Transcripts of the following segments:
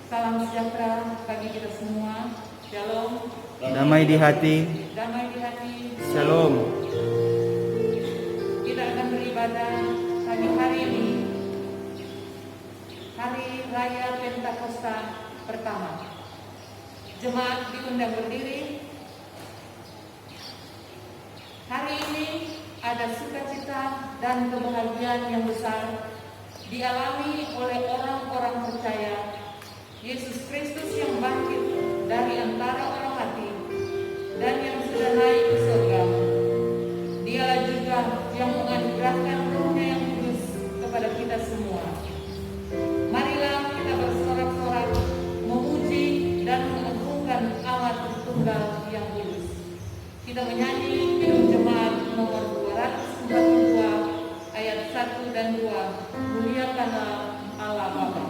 Salam sejahtera bagi kita semua. Shalom. Damai di hati. Damai di hati. Shalom. Kita akan beribadah pagi hari ini, Hari Raya Pentakosta pertama. Jemaat diundang berdiri. Hari ini ada sukacita dan kebahagiaan yang besar dialami oleh orang-orang percaya Yesus Kristus yang bangkit dari antara orang mati dan yang sudah naik ke surga. Dialah juga yang menganugerahkan Roh-Nya yang kudus kepada kita semua. Marilah kita bersorak-sorak, memuji dan mengagungkan Allah Tunggal yang kudus. Kita menyanyi Kidung Jemaat nomor 242 ayat 1 dan 2. Muliakanlah Allah Bapa.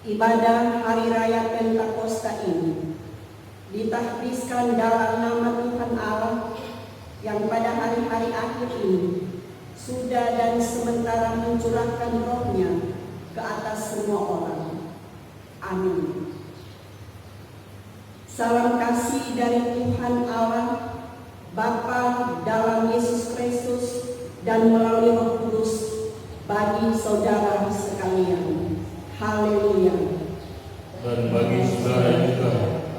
Ibadah Hari Raya Pentakosta ini ditahbiskan dalam nama Tuhan Allah yang pada hari-hari akhir ini sudah dan sementara mencurahkan Roh-Nya ke atas semua orang. Amin. Salam kasih dari Tuhan Allah, Bapa dalam Yesus Kristus dan melalui Roh Kudus bagi saudara sekalian. Haleluya. Dan bagi saudara juga.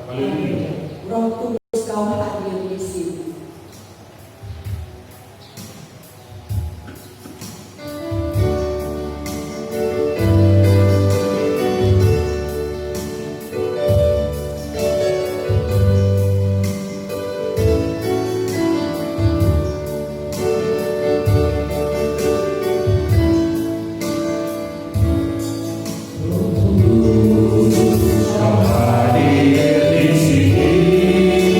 Haleluya. Roh Kudus kau hadir di sini. Hadir di sini.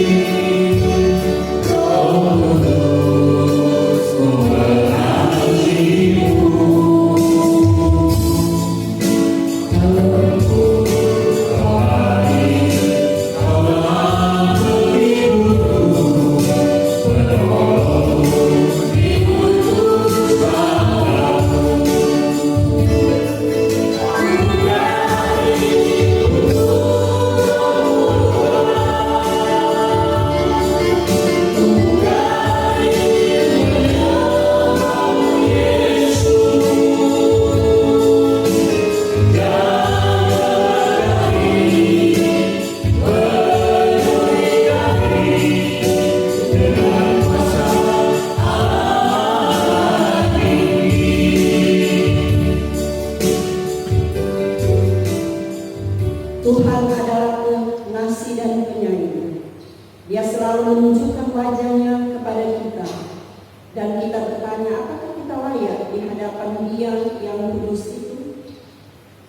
Dia yang kudus itu,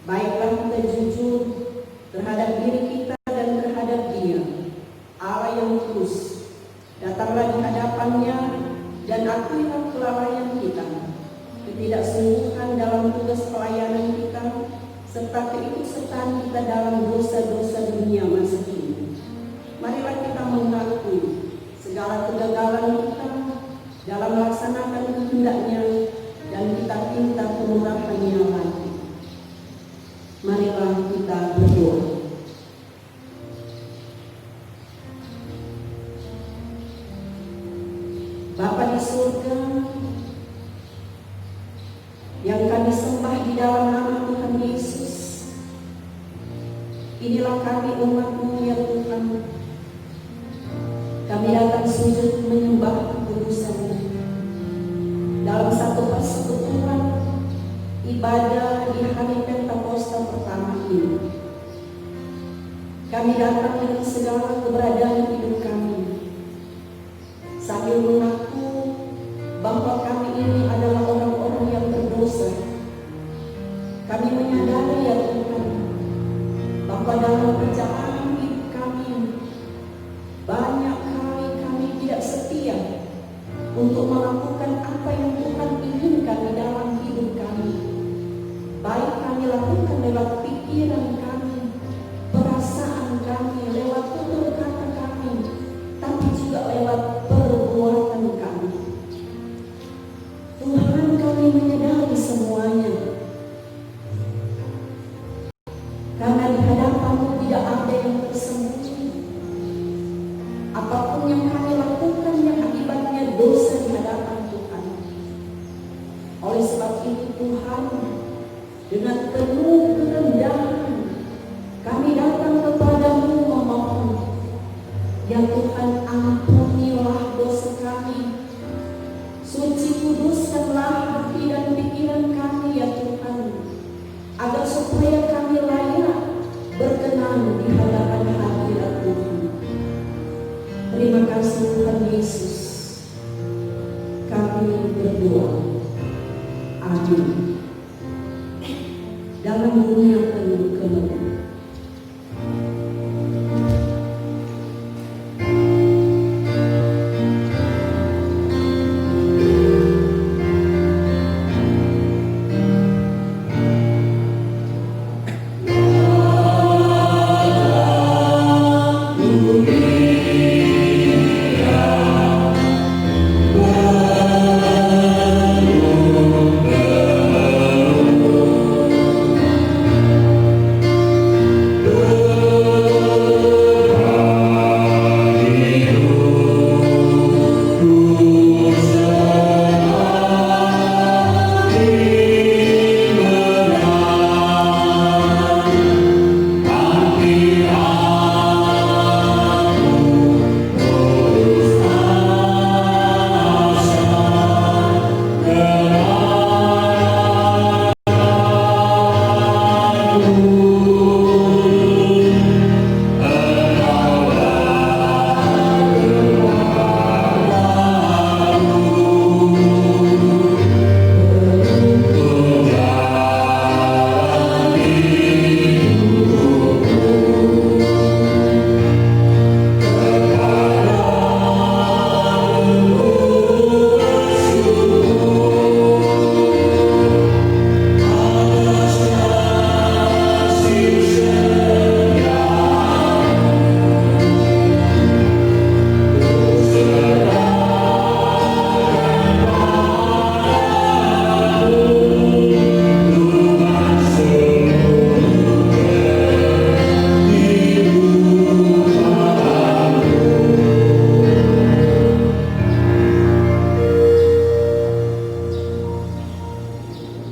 baiklah kita jujur terhadap diri kita dan terhadap Dia, Allah yang kudus. Datanglah di hadapannya dan akuilah kelalaian kita, ketidaksungguhan dalam tugas pelayanan kita, serta keikutsertaan kita dalam dosa-dosa dunia masa kini. Marilah kita mengakui segala kegagalan kita dalam melaksanakan kehendak-Nya dan kita minta kemurahan-Nya lagi. Marilah kita berdoa. Bapa di surga, yang kami sembah di dalam nama Tuhan Yesus, inilah kami umat-Mu ya Tuhan. Kami datang sujud menyembah kekudusan-Mu dalam satu persekutuan ibadah di hari Pentakosta pertama ini. Kami datang dengan segala keberadaan hidup kami, sambil mengaku bahwa kami ini adalah orang-orang yang berdosa. Kami menyadari ya Tuhan, bahwa dalam perjalanan hidup kami banyak kali kami tidak setia untuk melakukan apa yang Tuhan inginkan di dalam hidup kami. Baik kami lakukan lewat pikiran kami, perasaan kami, lewat tutur kata kami, tapi juga lewat perbuatan kami. Tuhan, kami menyadari semuanya, karena di hadapan-Mu tidak ada yang tersembunyi. Apapun yang kami lakukan yang akibatnya dosa di hadapan Tuhan. Oleh sebab itu Tuhan, dengan penuh kerendahan kami datang kepada-Mu memohon, ya Tuhan, ampunilah dosa kami. Suci kuduskanlah hati dan pikiran kami ya Tuhan, agar supaya kami layak berkenan di hadapan hadirat Tuhan. Terima kasih Tuhan Yesus. Kami berdoa. Amin. Dalam dunia penuh kemenangan.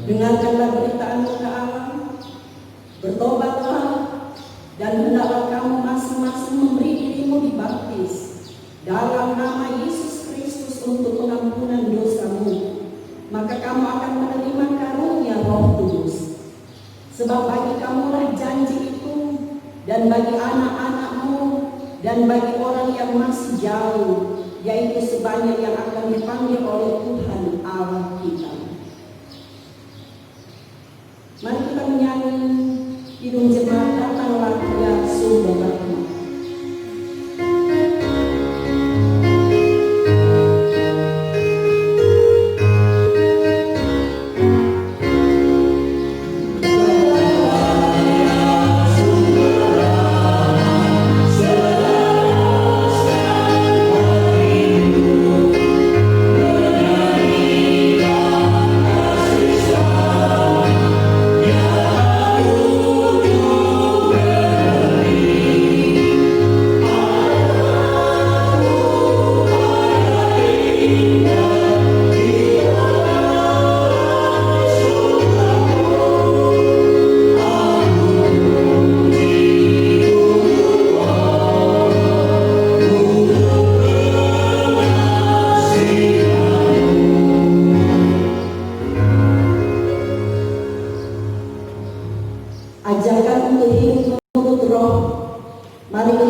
Dengarkanlah berita-Mu ke Allah, bertobatlah, dan hendaklah kamu masing-masing memberi dirimu dibaptis dalam nama Yesus Kristus untuk pengampunan dosamu. Maka kamu akan menerima karunia Roh Kudus. Sebab bagi kamulah janji itu, dan bagi anak-anakmu, dan bagi orang yang masih jauh, yaitu sebanyak yang akan dipanggil oleh Tuhan Allah kita.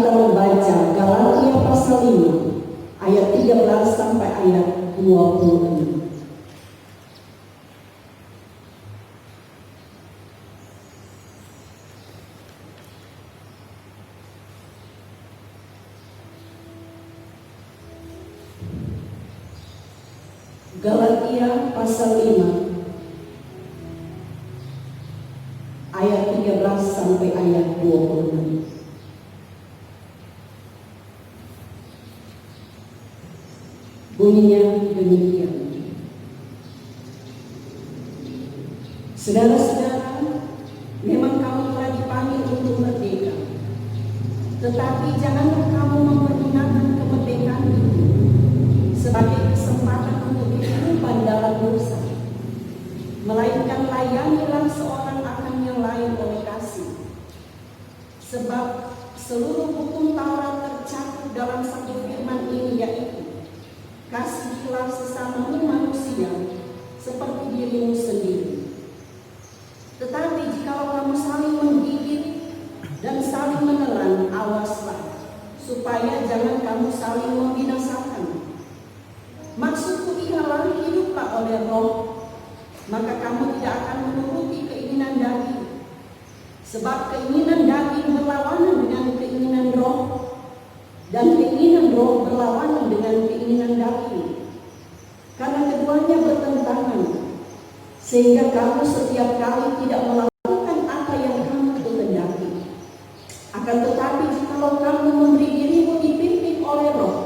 kita membaca Galatia pasal 5 ayat 13 sampai ayat 26. Galatia pasal 5 ayat 13 sampai ayat 26. Bunyinya demikian. Saudara-saudara, memang kamu telah dipanggil untuk merdeka, tetapi janganlah kamu mempergunakan kemerdekaan itu sebagai kesempatan untuk kehidupan dalam dosa, melainkan layanilah seorang akan yang lain oleh kasih. Sebab seluruh hukum Taurat tercakup dalam satu firman ini, yaitu kasihilah sesamamu manusia seperti dirimu sendiri. Tetapi jikalau kamu saling menggigit dan saling menelan, awaslah supaya jangan kamu saling membinasakan. Maksudku ialah hiduplah oleh Roh, maka kamu tidak akan menuruti keinginan daging. Sebab keinginan daging berlawanan dengan keinginan Roh, dan keinginan Roh berlawanan dengan keinginan daging. Karena keduanya bertentangan, sehingga kamu setiap kali tidak melakukan apa yang kamu kehendaki. Akan tetapi jikalau kamu memberi dirimu dipimpin oleh Roh,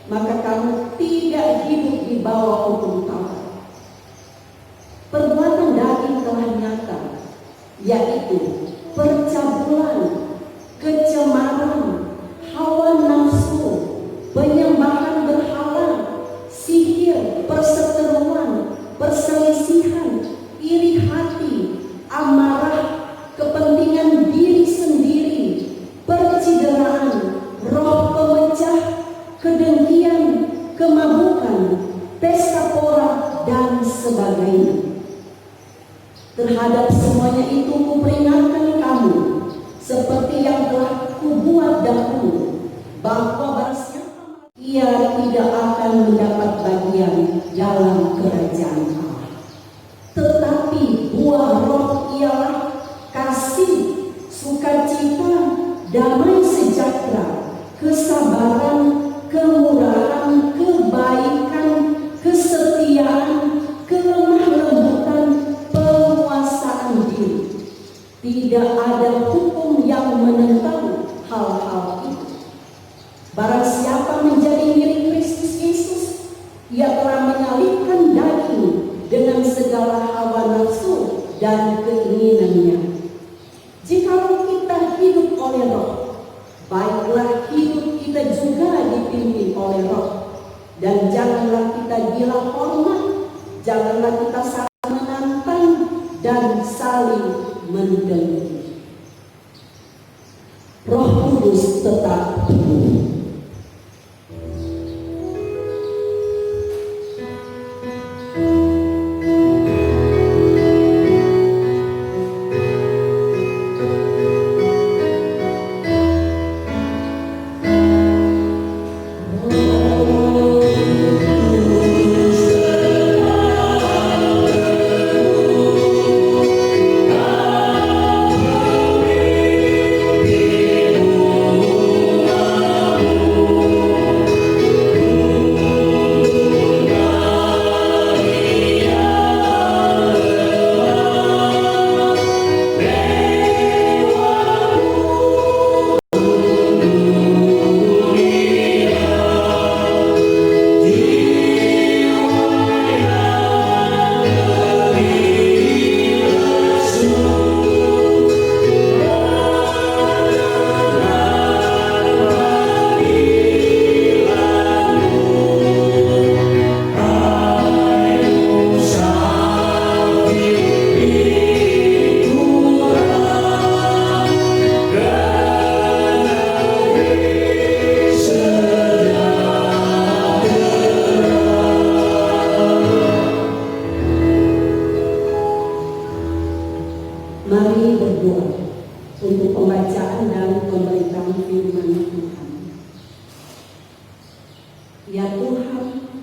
maka kamu tidak hidup di bawah hukum Taurat. Perbuatan daging telah nyata, yaitu percabulan, kecemaran, hawa nafsu, penyembahan berhala, sihir, perseteruan, perselisihan, iri hati, amarah, kepentingan diri sendiri, percideraan, roh pemecah, kedengkian, kemabukan, pesta pora, dan sebagainya. Terhadap semuanya itu kuperingatkan kamu, seperti yang telah kubuat dahulu, bahwa barang siapa ia tidak akan mendapat bagian dalam kerajaan Allah. Tetapi buah Roh ialah kasih, sukacita, damai sejahtera, kesabaran, kemurahan, kebaikan, kesetiaan, kelemah lembutan, penguasaan diri. Tidak ada hukum yang menentang hal-hal itu. Barang siapa menjadi milik Kristus Yesus, ia telah menyalibkan daging dengan segala hawa nafsu dan keinginannya. Jikalau kita hidup oleh Roh, baiklah hidup kita juga dipimpin oleh Roh. Dan janganlah kita gila hormat, janganlah kita saling menantang dan saling mendengki. Roh Kudus tetap hidup. Mari berdoa untuk pembacaan dan pemberitaan firman Tuhan. Ya Tuhan,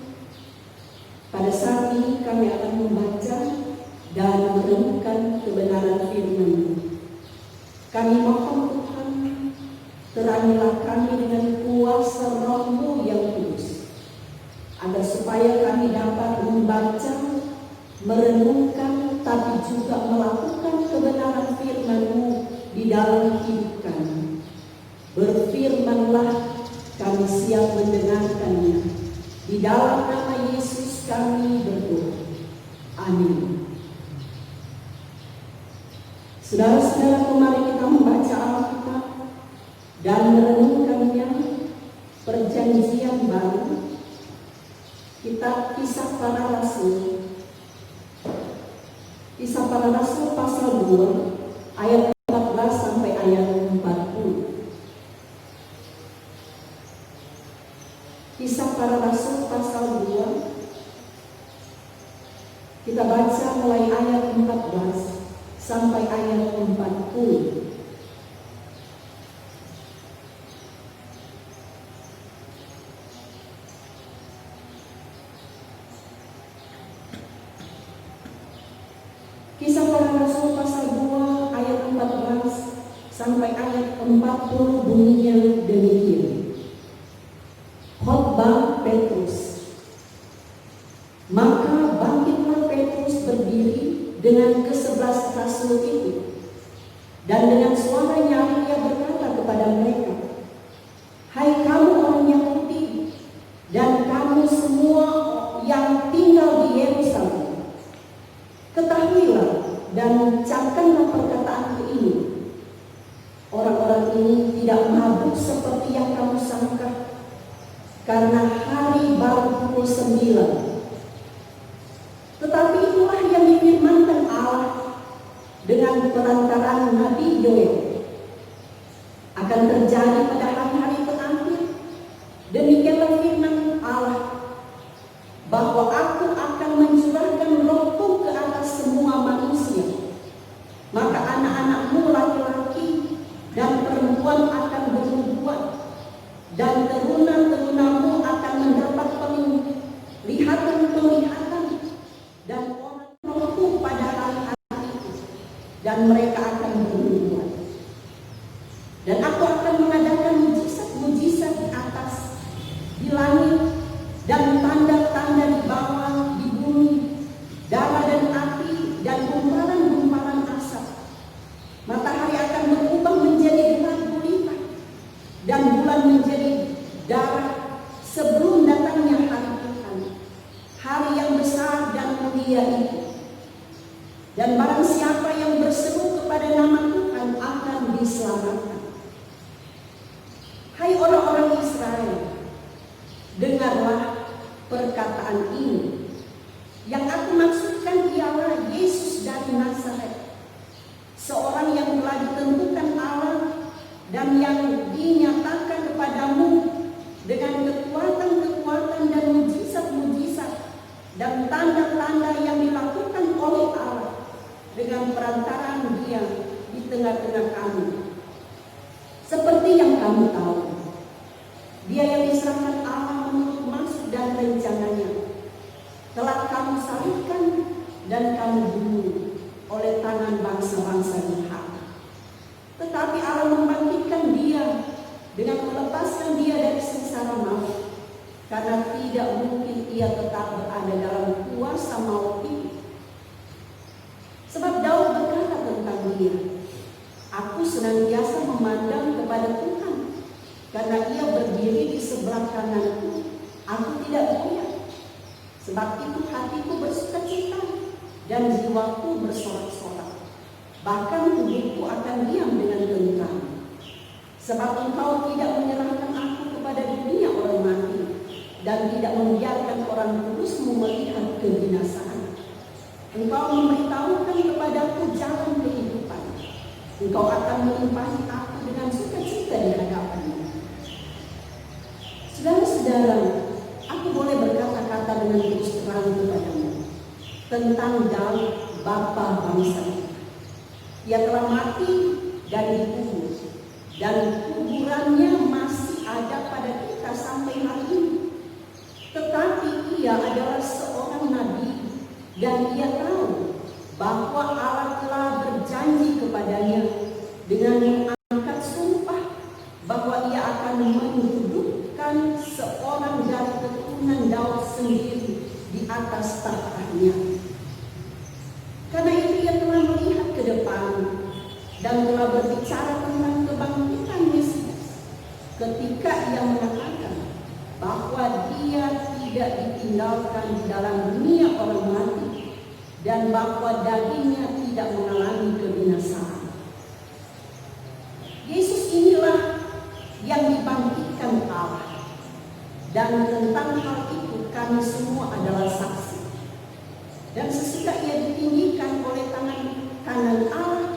pada saat ini kami akan membaca dan merenungkan kebenaran firman-Mu. Kami mohon Tuhan, terangilah kami dengan kuasa Roh-Mu yang kudus, agar supaya kami dapat membaca, merenungkan, tapi juga melakukan kebenaran firman-Mu di dalam hidup kami. Berfirmanlah, kami siap mendengarkannya. Di dalam nama Yesus kami berdoa. Amin. Saudara-saudara, mari kita membaca Alkitab dan merenungkannya. Perjanjian Baru, kitab Kisah Para Rasul. Kisah Para Rasul pasal 2 ayat 14 sampai ayat 40. Kisah Para Rasul pasal 2, kita baca mulai ayat 14 sampai ayat 40. Kisah Para Rasul pasal 2 ayat 14 sampai ayat 40 bunyinya demikian. Khotbah Petrus. Maka bangkitlah Petrus berdiri dengan ke-11 rasul itu, dan dengan suara nyaring ia berkata kepada mereka, "Hai kamu orang Yahudi dan kamu semua yang tinggal di Yerusalem, ketahuilah dan camkanlah perkataanku ini. Orang-orang ini tidak mabuk seperti yang kamu sangka, karena hari baru pukul 9. Tetapi itulah yang difirmankan Allah dengan perantaraan Nabi Yoel. Akan terjadi pada hari-hari terakhir, demikianlah firman Allah, bahwa aku akan mencurahkan Rohku ke atas semua manusia. Maka anak-anakmu laki-laki dan perempuan akan bernubuat, dan teruna-terunamu akan mendapat penglihatan-penglihatan, dan orang Rohku pada hari-hari itu, dan mereka akan bernubuat. Dan aku akan mengadakan mujizat-mujizat di atas, di langit, dan tanda-tanda di bawah, di bumi, darah dan api, dan gumpalan-gumpalan asap. Matahari akan berubah menjadi gelap gulita, dan bulan menjadi darah sebelum datangnya hari Tuhan, hari yang besar dan mulia itu. Dan barang siapa yang berseru kepada nama Tuhan akan diselamatkan. Hai orang-orang Israel, dengarlah perkataan ini. Yang aku maksudkan ialah Yesus dari Nazaret, seorang yang telah ditentukan Allah dan yang dinyatakan kepadamu dengan kekuatan-kekuatan dan mujizat-mujizat dan tanda-tanda yang dilakukan oleh Allah dengan perantaraan Dia di tengah-tengah kamu. Seperti yang kamu tahu, Dia yang diserahkan Allah menurut maksud dan rencananya telah kamu salibkan dan kamu bunuh oleh tangan bangsa-bangsa jahat. Tetapi Allah membangkitkan Dia dengan melepaskan Dia dari sengsara maut, karena tidak mungkin Ia tetap berada dalam kuasa maut itu. Sebab Daud berkata tentang Dia, "Aku senantiasa memandang kepada Tuhan, karena Ia berdiri di sebelah kananku, aku tidak goyah. Sebab itu hatiku bersukacita dan jiwaku bersorak-sorak. Bahkan tubuhku akan diam dengan tentram. Sebab Engkau tidak menyerahkan aku kepada dunia orang mati, dan tidak membiarkan orang kudus-Mu melihat kebinasaan. Engkau memberitahukan kepadaku jalan kehidupan. Engkau akan melimpahi aku dengan sukacita di hadapan-Mu." Saudara-saudara, aku boleh berkata-kata dengan terus terang kepadamu tentang Daud, bapa bangsa kita. Ia telah mati dan dikubur, dan kuburannya masih ada pada kita sampai hari ini. Tetapi ia adalah seorang nabi dan ia tahu bahwa Allah telah berjanji kepadanya dengan mengangkat sumpah bahwa ia akan menghidupkan seorang dari keturunan Daud sendiri di atas tahtanya. Karena itu ia telah melihat ke depan dan telah berbicara tentang kebangkitan Mesias ketika ia mengatakan bahwa dia tidak ditinggalkan di dalam dunia orang mati dan bahwa dagingnya tidak mengalami kebinasaan. Yesus inilah yang dibangkitkan Allah, dan tentang hal itu kami semua adalah saksi. Dan sesudah ia ditinggikan oleh tangan kanan Allah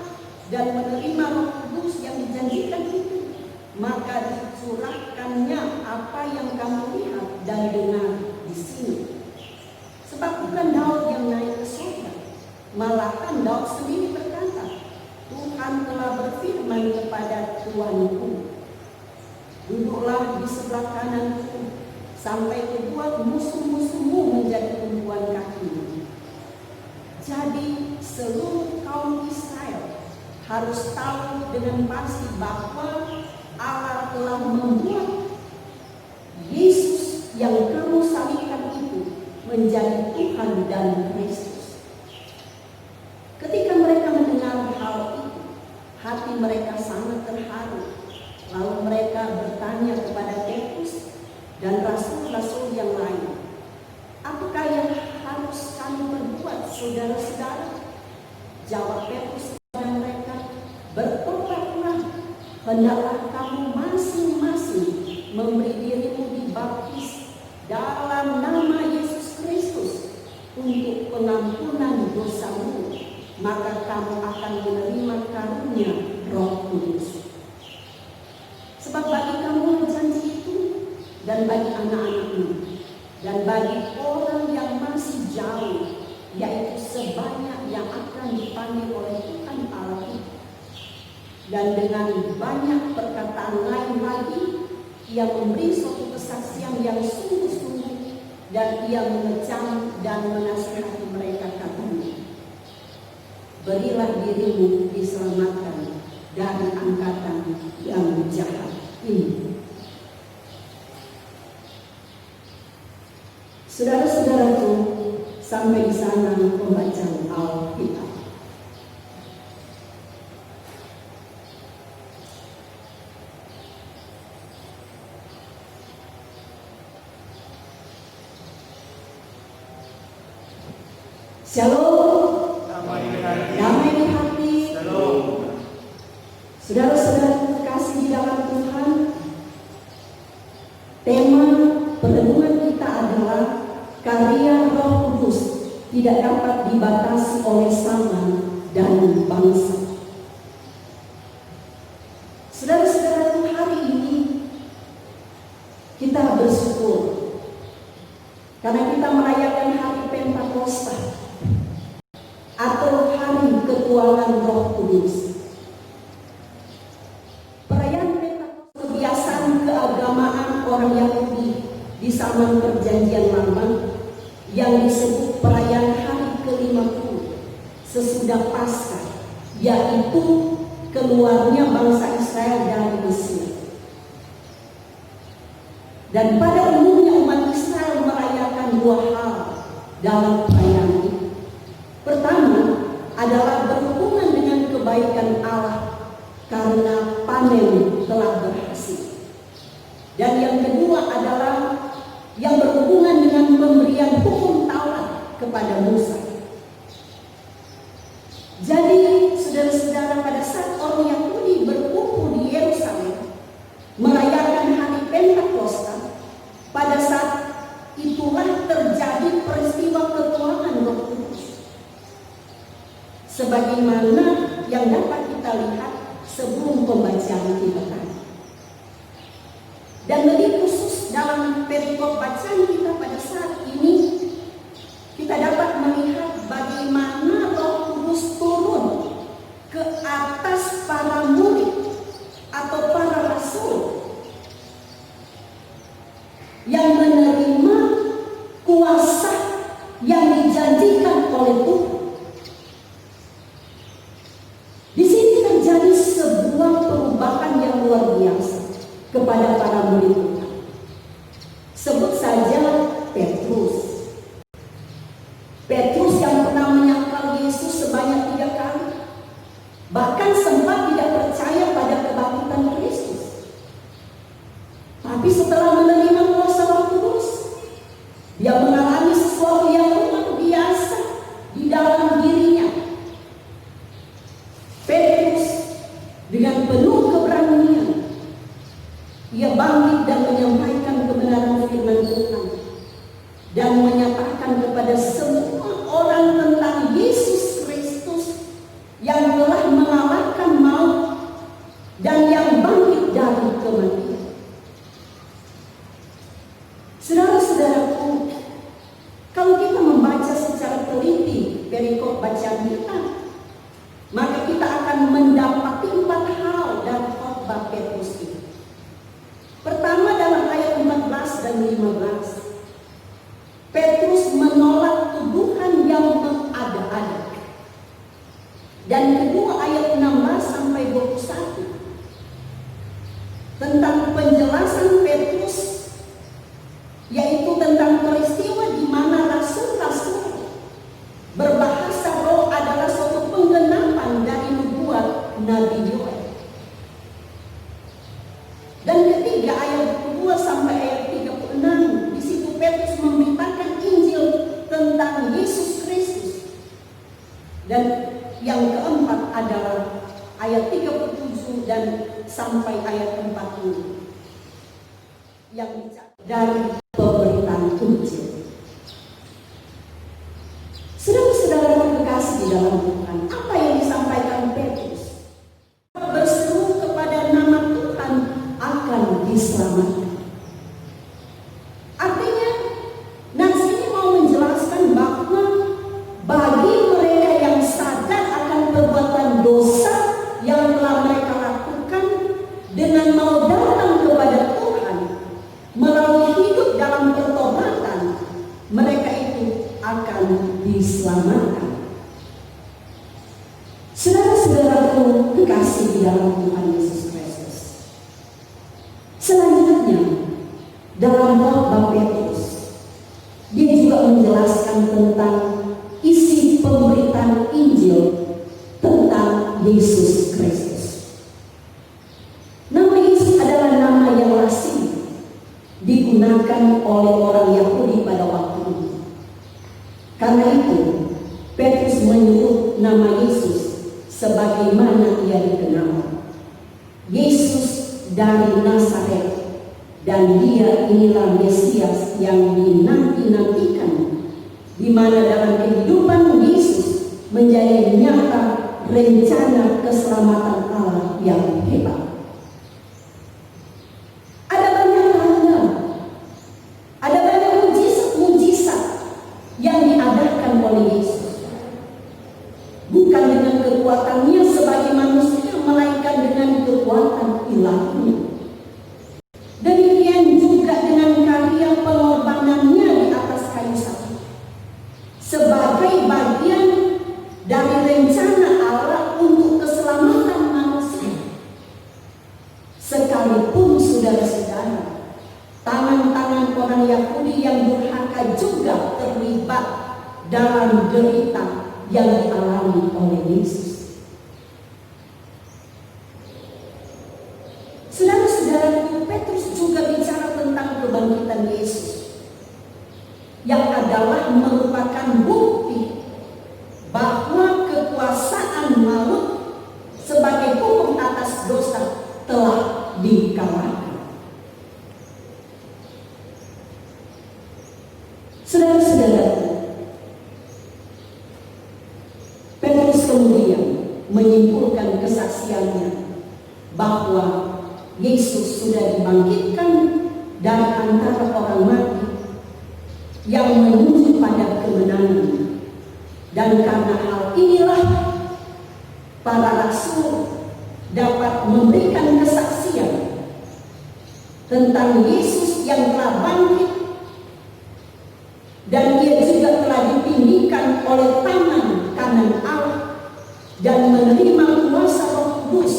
dan menerima Roh Kudus yang dijanjikan itu, maka dicurahkannya apa yang kamu lihat dan dengar di sini. Sebab bukan Daud yang naik ke surga, malahan Daud sendiri berkata, Tuhan telah berfirman kepada Tuanku, duduklah di sebelah kananku sampai kubuat musuh-musuhmu menjadi tumpuan kakimu. Jadi seluruh kaum Israel harus tahu dengan pasti bahwa Allah telah membuat Yesus yang kamu salibkan itu menjadi Tuhan dan Kristus. Ketika mereka mendengar hal itu, hati mereka sangat terharu. Lalu mereka bertanya kepada Petrus dan rasul-rasul yang lain, apakah yang harus kami perbuat, saudara-saudara? Jawab Petrus kepada mereka, bertobatlah, hendaklah kamu masing-masing memberi dirimu dibaptis dalam nama Yesus Kristus untuk pengampunan dosamu, maka kamu akan menerima karunia Roh Kudus. Sebab bagi kamu janji itu, dan bagi anak-anakmu, dan bagi orang yang masih jauh, yaitu sebanyak yang akan dipanggil oleh Tuhan Allah itu. Dan dengan banyak perkataan lain lagi, ia memberi suatu kesaksian yang sungguh-sungguh, dan ia mengecam dan menasihati mereka katanya, berilah dirimu diselamatkan dari angkatan yang jahat ini. Saudara-saudaraku, sampai di sana pembacaan Alkitab. Shalom. Damai di hati. Saudara-saudara terkasih di dalam Tuhan, tema perenungan kita adalah karya Roh Kudus tidak dapat dibatasi oleh zaman dan bangsa. Saudara-saudara, hari ini kita bersyukur karena kita merayakan hari Pentakosta atau hari ketuanan Roh Kudus. Perayaan Pentakosta kebiasaan keagamaan orang Yahudi di zaman Perjanjian Lama yang disebut perayaan hari ke-50 sesudah Paskah, yaitu keluarnya bangsa Israel dari Mesir. Dan pada umumnya umat Israel merayakan dua hal dalam perayaan ini. Pertama adalah berhubungan dengan kebaikan Allah karena panen telah berhasil. Dan yang kedua adalah yang berhubungan dengan pemberian hukum Taurat kepada Musa. Jadi saudara-saudara, pada saat orang Yahudi berkumpul di Yerusalem merayakan hari Pentakosta, pada saat itulah terjadi peristiwa ketuanan Roh Kudus. Sebagaimana yang dapat kita lihat sebelum pembacaan kita tadi. Dan lebih khusus dalam perikop bacaan kita pada saat ini, kita dapat melihat bagaimana Roh Kudus turun ke atas para murid atau para pokok bacaan kita, maka kita akan mendapati 4 hal dari khotbah Petrus ini. Pertama, dalam ayat 14 dan 15, Petrus menolak tuduhan yang mengada-ada. Dan kedua, ayat 16 sampai 21, tentang penjelasan Petrus, yaitu tentang peristiwa di mana rasul-rasul berbahasa roh adalah suatu penggenapan dari nubuat Nabi Yoel. Dan ketiga, ayat 2 sampai ayat 36, di situ Petrus memberitakan Injil tentang Yesus Kristus. Dan yang keempat adalah ayat 37 dan sampai ayat 40 yang bicara dari pemberitaan Injil. Saudara-saudara terkasih di dalam Tuhan, apa yang disampaikan Petrus? Berseru kepada nama Tuhan akan diselamatkan. Artinya, nats ini mau menjelaskan bahwa bagi mereka yang sadar akan perbuatan dosa yang telah mereka lakukan, dengan mau datang kepada Tuhan melalui hidup dalam pertobatan, mereka itu akan diselamatkan. Saudara-saudaraku kekasih di dalam Tuhan Yesus Kristus, selanjutnya dalam khotbah Petrus, dia juga menjelaskan tentang isi pemberitaan Injil tentang Yesus Kristus. Nama Yesus adalah nama yang asing digunakan oleh orang Yahudi pada waktu itu. Karena itu, Petrus menyebut nama Yesus sebagaimana ia dikenal. Yesus dari Nazaret, dan dia inilah Mesias yang dinanti-nantikan, di mana dalam kehidupan Yesus menjadi nyata rencana keselamatan Allah yang hebat. Ada banyak tanda, ada banyak mujizat-mujizat yang diadakan oleh Yesus, bukan dengan kekuatannya sebagai manusia, melainkan dengan kekuatan ilahinya. Demikian juga dengan karya pengorbanannya di atas kayu salib, sebagai bagian dari rencana Allah untuk keselamatan manusia. Sekalipun saudara-saudara, tangan-tangan orang Yahudi yang durhaka juga terlibat dalam derita yang dialami oleh Yesus. Saudara-saudara, Petrus juga bicara tentang kebangkitan Yesus, yang adalah merupakan bukti bahwa kekuasaan maut sebagai hukum atas dosa telah dikalahkan. Saudara-saudara, Petrus kemudian menyimpulkan kesaksiannya bahwa Yesus sudah dibangkitkan dari antara orang mati, yang menuju pada kemenangan. Dan karena hal inilah para rasul dapat memberikan kesaksian tentang Yesus yang telah bangkit, dan ia juga telah ditinggikan oleh tangan kanan Allah dan menerima kuasa Roh Kudus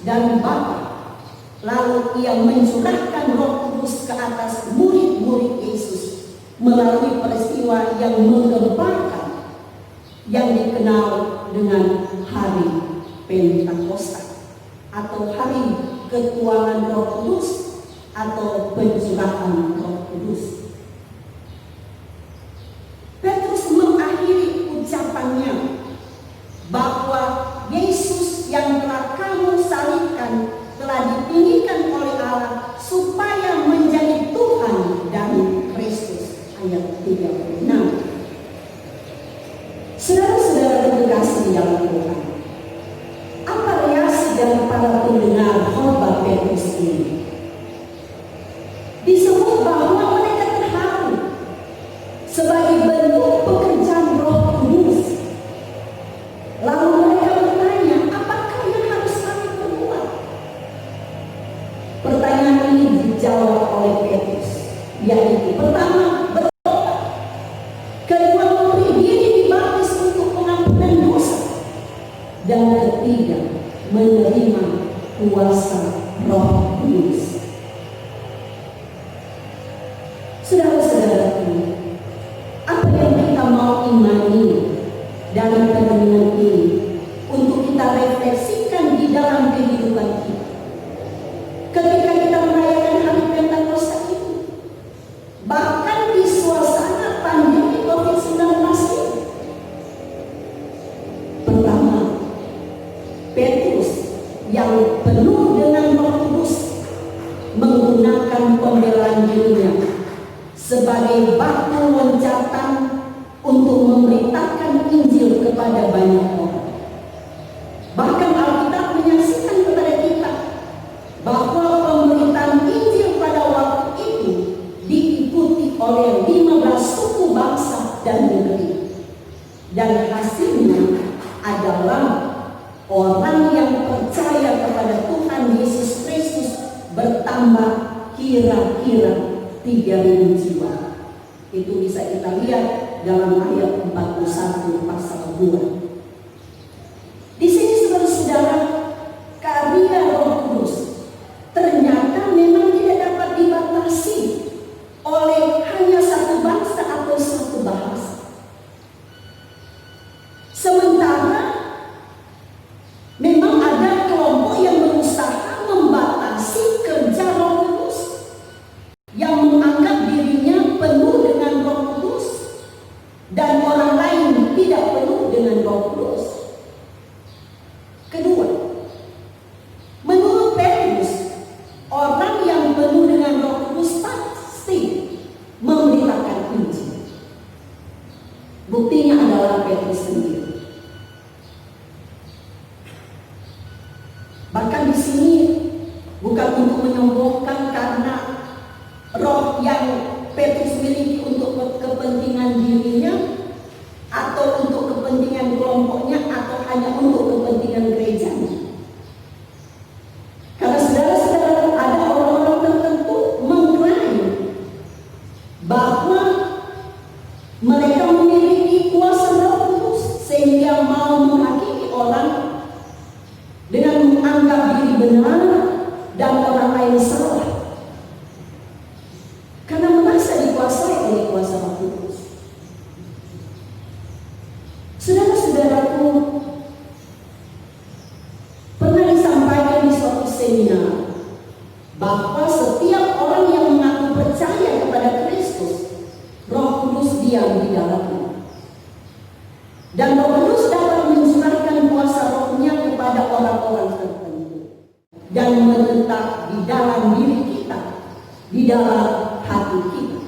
dari Bapa. Lalu ia mencurahkan Roh Kudus ke atas murid-murid Yesus melalui peristiwa yang menggemparkan yang dikenal dengan hari Pentakosta, atau hari ketuanan Roh Kudus, atau pencurahan Roh Kudus. Petrus mengakhiri ucapannya bahwa Yesus yang telah kamu salibkan telah ditinggikan oleh Allah supaya menjadi Tuhan dan Kristus. Ayat 36. Saudara-saudara terkasih di dalam Tuhan, apa reaksi dari para pendengar khotbah Petrus ini? Disebut bahwa mereka Dan ketiga, menerima kuasa Roh Kudus. Saudara-saudaraku, apa yang kita mau imani dari perenungan ini untuk kita refleksikan di dalam kehidupan kita ketika kita merayakan hari Pentakosta ini, bahkan di suasana pandemi COVID-19 ini. Pertama, Petrus yang penuh dengan Roh Kudus menggunakan pembelaan dirinya sebagai batu loncatan untuk memberitakan Injil kepada banyak orang. Bahkan Alkitab menyaksikan kepada kita bahwa pemberitaan Injil pada waktu itu diikuti oleh 15 suku bangsa dan negeri. Dan hasilnya adalah orang yang percaya kepada Tuhan Yesus Kristus bertambah kira-kira 3.000 jiwa. Itu bisa kita lihat dalam ayat 41 pasal 2. Di sini saudara-saudara, karya Roh Kudus ternyata memang tidak dapat dibatasi oleh hanya satu bangsa atau satu bahasa. Sementara memang ada kelompok yang berusaha membatasi kerja Roh Kudus, yang menganggap dirinya penuh dengan Roh Kudus dan orang lain tidak penuh dengan Roh Kudus. Kedua, menurut Petrus, orang yang penuh dengan Roh Kudus pasti memberitakan Injil. Buktinya adalah Petrus sendiri. Bahkan di sini bukan untuk menyombongkan karena roh yang Petrus miliki untuk kepentingan dirinya atau untuk kepentingan kelompoknya atau hanya untuk kepentingan gerejanya. Karena saudara-saudara, ada orang-orang tertentu mengklaim bahwa mereka memiliki kuasa Roh Kudus sehingga mau menghakimi orang dengan menganggap diri benar dan orang lain salah, karena merasa dikuasai oleh kuasa Roh Kudus. Saudara-saudaraku, pernah disampaikan di suatu seminar bahwa setiap orang yang mengaku percaya kepada Kristus, Roh Kudus diam di dalamnya. Dan Roh Kudus dapat mencurahkan kuasa Rohnya kepada orang-orang tertentu dan menetap di dalam diri kita, di dalam hati kita,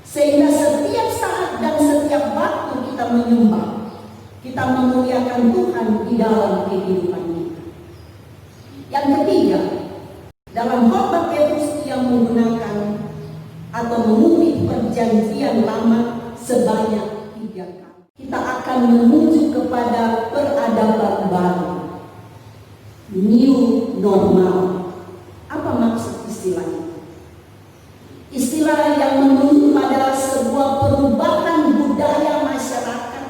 sehingga setiap saat dan setiap waktu kita menyembah, kita memuliakan Tuhan di dalam kehidupan kita. Yang ketiga, dalam khotbah Petrus yang menggunakan atau mengutip perjanjian lama sebanyak 3 kali. Kita akan menuju kepada peradaban baru, new normal. Apa maksud istilah ini? Istilah yang menuju pada sebuah perubahan budaya masyarakat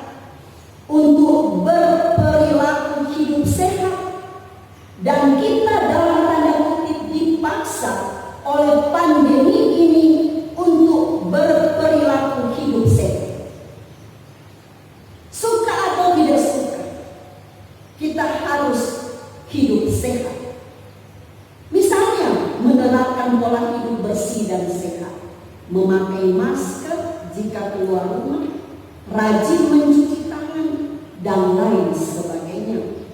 untuk berperilaku hidup sehat, dan kita dalam tanda kutip dipaksa oleh pandemi ini untuk berperilaku hidup sehat. Suka atau tidak suka, kita harus hidup sehat. Misalnya menerapkan pola hidup bersih dan sehat, memakai masker jika keluar rumah, rajin mencuci tangan, dan lain sebagainya,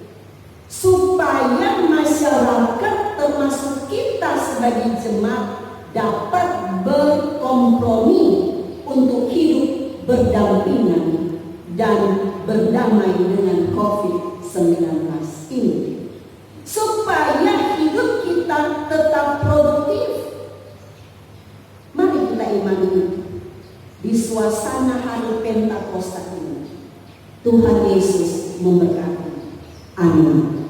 supaya masyarakat termasuk kita sebagai jemaat dapat berkompromi untuk hidup berdampingan dan berdamai dengan COVID-19 ini, supaya hidup kita tetap produktif. Mari kita imani itu di suasana hari Pentakosta ini. Tuhan Yesus memberkati. Amin.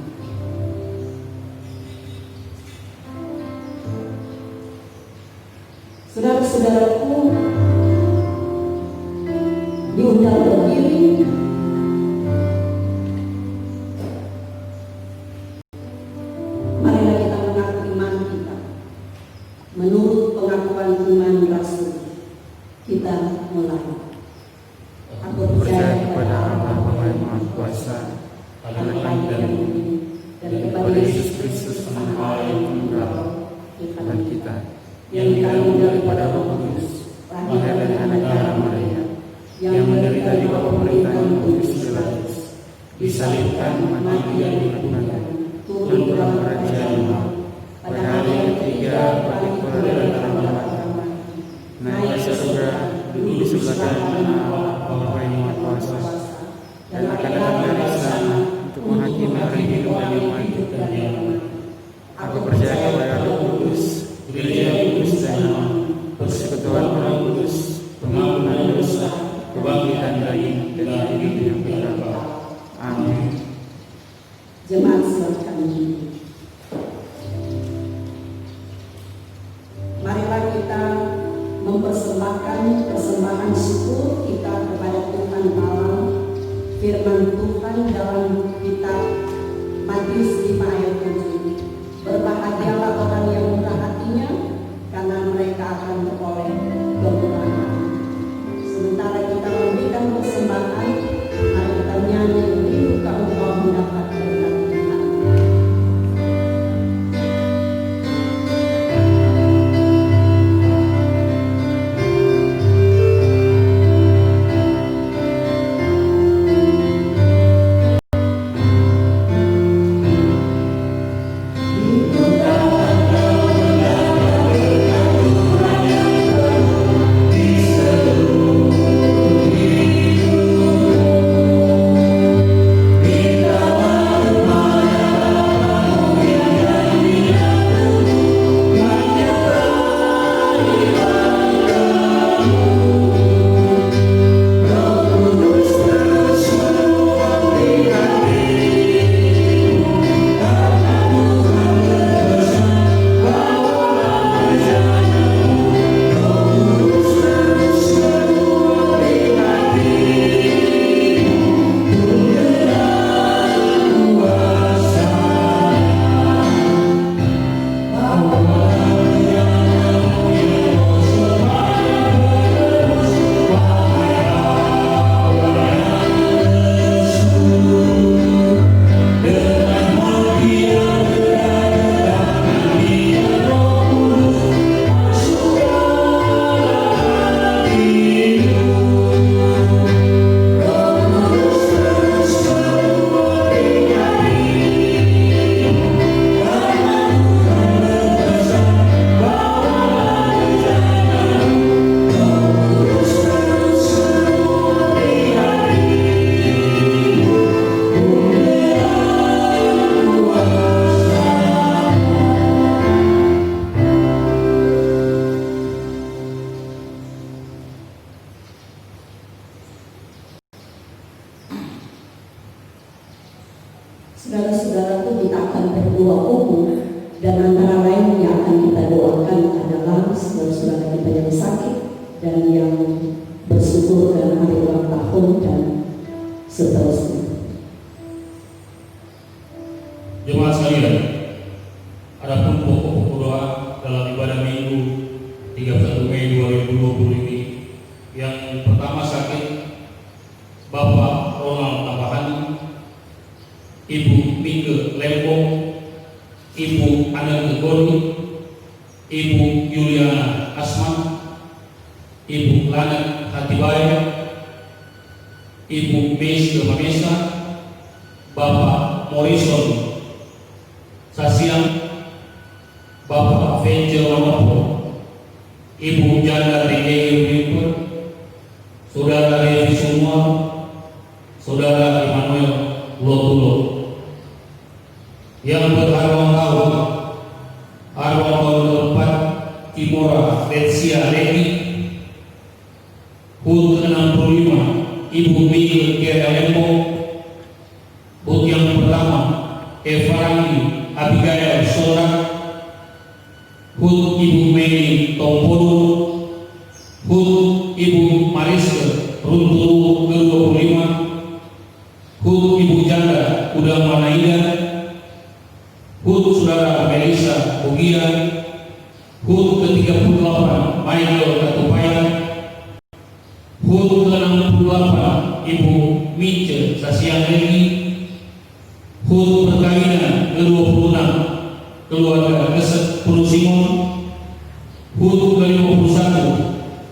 Saudara-saudaraku, diundang berdiri. disalibkan, mati dan dikuburkan, turun dalam kerajaan-Nya. Pada hari yang ketiga bangkit pula dari antara mati, naik ke surga, duduk di sebelah kanan Allah Bapa yang Maha Kuasa, dan akan datang dari sana untuk menghakimi orang yang hidup dan yang mati. Aku percaya kepada Roh Kudus, Gereja Kudus dan Imam, persekutuan Orang Kudus, pengampunan dosa, kebangkitan dari dan hidup yang kekal. Amin. Jemaat silakan. Marilah kita mempersembahkan persembahan syukur kita kepada Tuhan Allah. Firman Tuhan dalam kitab Matius 5 ayat 7. Berbahagialah orang yang murah hatinya, karena mereka akan beroleh kemuliaan. Sementara kita memberikan persembahan, mari kita nyanyi rindu engkau mendapat berkat Tuhan. Saudara-saudaraku, kita akan berdoa umum, dan antara lain yang akan kita doakan adalah saudara-saudara kita yang sakit dan yang bersyukur dan hari ulang tahun dan seterusnya. Jemaat sekalian, adapun pokok doa dalam ibadah Minggu 31 Mei 2020 ini, yang pertama sakit Bapak Ronald Tambahani, Ibu Mike Lempong, Ibu Ana Tegoni, Ibu Yuliana Asman, Ibu Lana Hatibaya, Ibu Meis Kemanesa, Bapak Morrison Sasiang, Bapak Venture Wanopo, Ibu Janda Tinggi Wimpur, Saudara Devi semua, Saudara Immanuel Lotulo, yang berarwah tahun, arwah tahun keempat Timora Letsia Leni, HUT 65 Ibu Mil Kerelempo, HUT yang pertama Evarandi Abigail Sora, HUT Ibu Mei Tompodo, HUT Ibu Mariska Runturu ke-25, HUT Ibu Janda Udama Naida, HUT Saudara Melisa Bugia, HUT ke-38 Michael Katupaya, HUT ke-68 Ibu Mice Sasiang Legi, HUT perkawinan ke-26 keluarga Gesek Pulu Simon, HUT ke-51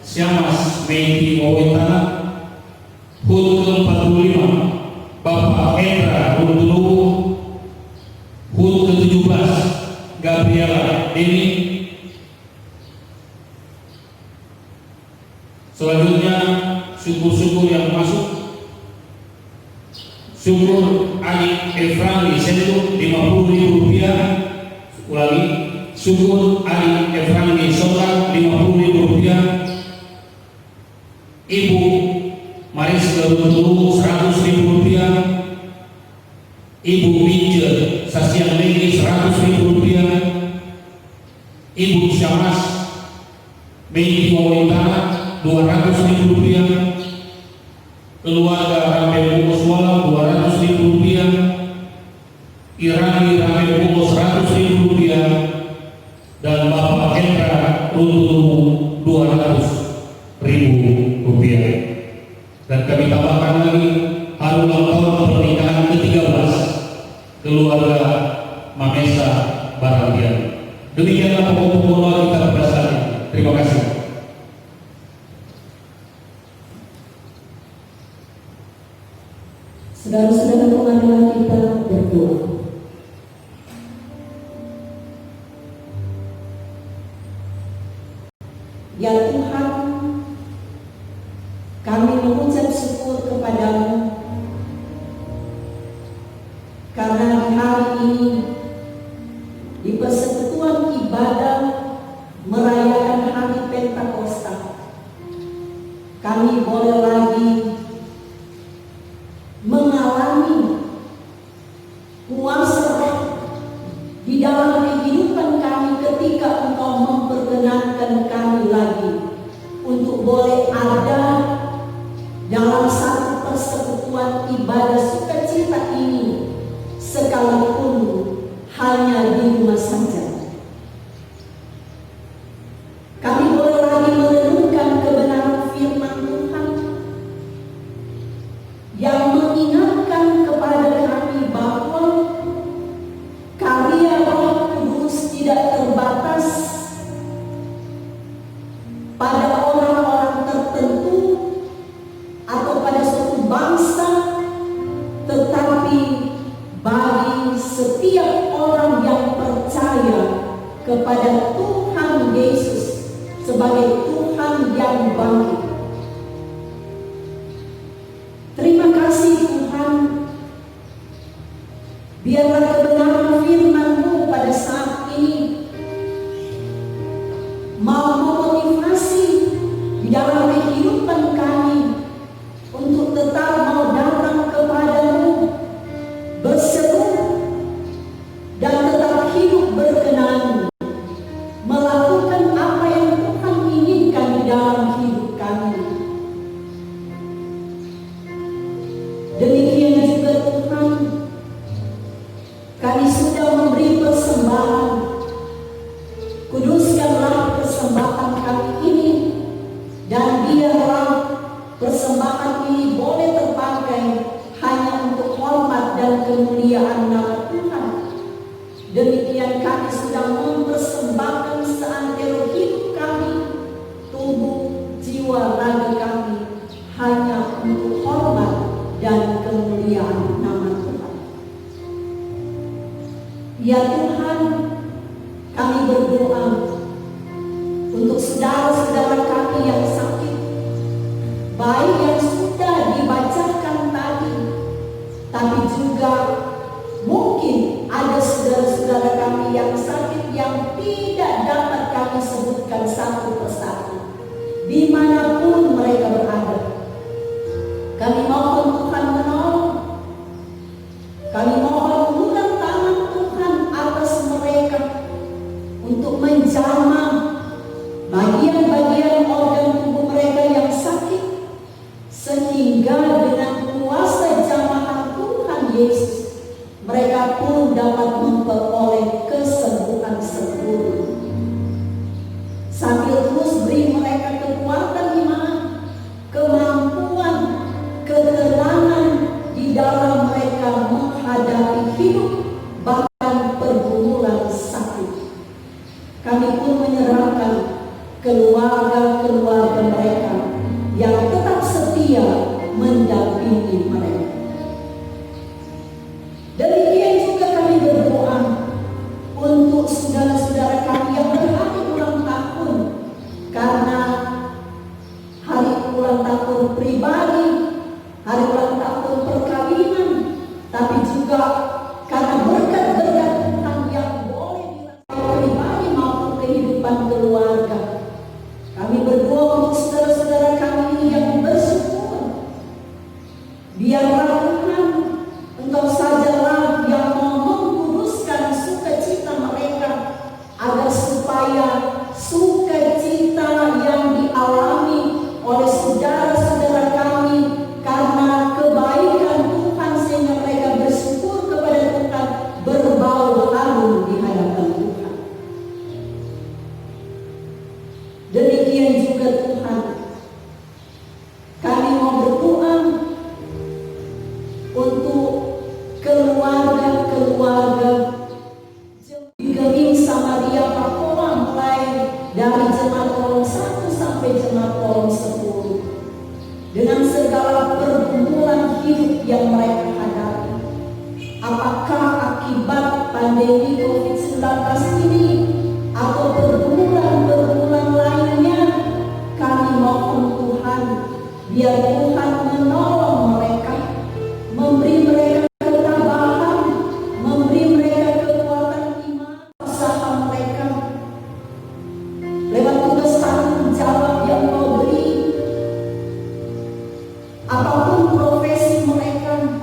Syamas Meiti Wawetana, HUT ke-45 Bapak ini. Selanjutnya syukur-syukur yang masuk. Syukur Ali Efrani Sentu Rp50.000. Ulangi, syukur Ali Efrani Solar Rp50.000. Ibu Maris Garutulu Rp100.000. Ibu Binjel Sasiang Legi Rp100.000. Ibu Syamas Mei Wawintana Rp200.000. Keluarga Rame Bungkus Walau Rp200.000. Irani Rame Bungkus Rp100.000. Dan Bapak Hendra Runtumu Rp200.000. Dan kami tambahkan lagi hari ulang tahun pernikahan ke-13 keluarga Mamesa Baradian. Demikianlah pokok doa kita pada saat ini. Terima kasih. Saudara-saudara pengadilan kita berdoa. Ya Tuhan, kami mengucap syukur kepadamu karena di hari ini di persekutuan ibadah merayakan hari Pentakosta kami boleh lagi mengalami kuasa Roh di dalam kehidupan kami ketika Engkau memperkenankan kami lagi untuk boleh ada dalam satu persekutuan ibadah sukacita ini, sekalipun hanya di rumah saja. Kami boleh lagi merenungkan kebenaran firman Tuhan yang mengingatkan kepada kami bahwa karya Roh Kudus tidak terbatas pada orang-orang tertentu atau pada suatu bangsa, tetapi bagi setiap orang yang percaya kepada Tuhan Yesus sebagai Tuhan yang bangkit. Terima kasih Tuhan, biarlah kebenaran firman-Mu pada saat ini mau memotivasi di dalam kehidupan kami untuk tetap mau datang kepadamu, berseru dan tetap hidup berkenan, melakukan apa yang Tuhan inginkan di dalam hidup kami. Demikian juga Tuhan, kami sudah memberi persembahan. Kuduskanlah persembahan kami ini, dan biarlah persembahan ini boleh terpakai hanya untuk hormat dan kemuliaan nama Tuhan. Demikian kami sudah mempersembahkan seantero hidup kami, tubuh, jiwa, raga kami, hanya untuk hormat dan kemuliaan nama Tuhan. Ya Tuhan, kami berdoa untuk saudara-saudara kami yang sakit, baik yang sudah dibacakan tadi, tapi juga mungkin ada saudara-saudara kami yang sakit yang tidak dapat kami sebutkan satu persatu, dimanapun mereka berada. Kami mohon Tuhan menolong, kami mohon uluran tangan Tuhan atas mereka untuk menjamah bagian-bagian organ tubuh mereka yang sakit, sehingga dengan kuasa jamahan Tuhan Yesus mereka pun dapat memperoleh kesembuhan sempurna. Sambil terus beri mereka kekuatan iman, kemampuan, ketenangan di dalam mereka menghadapi hidup bahkan pergumulan sakit. Kami pun menyerahkan keluarga-keluarga mereka yang tetap setia mendampingi mereka. Demikian juga kami berdoa untuk saudara-saudara kami Biar Tuhan menolong mereka, memberi mereka ketabahan, memberi mereka kekuatan iman, usaha mereka lewat tugas tanggung jawab yang Kau beri. Apapun profesi mereka,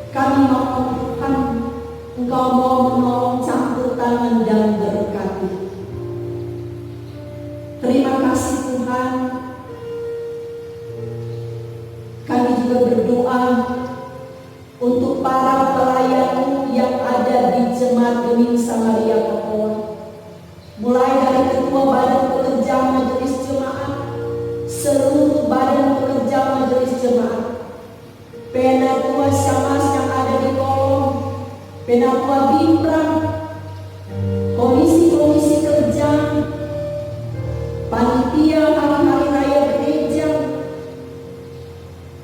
kami mohon Tuhan, Engkau mau menolong, campur tangan dan berkati. Terima kasih Tuhan. Kami juga berdoa untuk para pelayan yang ada di Jemaat Geming Samaria Papua, mulai dari Ketua Badan Pekerja Majelis Jemaat, seluruh Badan Pekerja Majelis Jemaat, Penatua Syamas yang ada di Kolong, Penatua Bimbram, komisi-komisi kerja, panitia hari-hari raya gereja,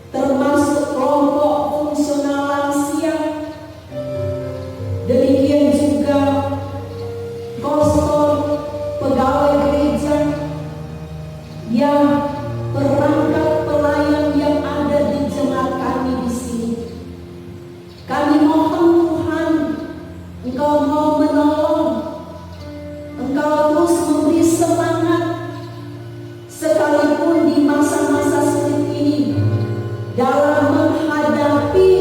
termasuk kelompok fungsional lansia, demikian juga kostor, pegawai gereja, yang perangkat pelayan yang ada di jemaat kami di sini. Kami mohon Tuhan, Engkau mau menolong, Engkau terus memberi semangat, sekalipun di masa-masa sulit ini, dalam menghadapi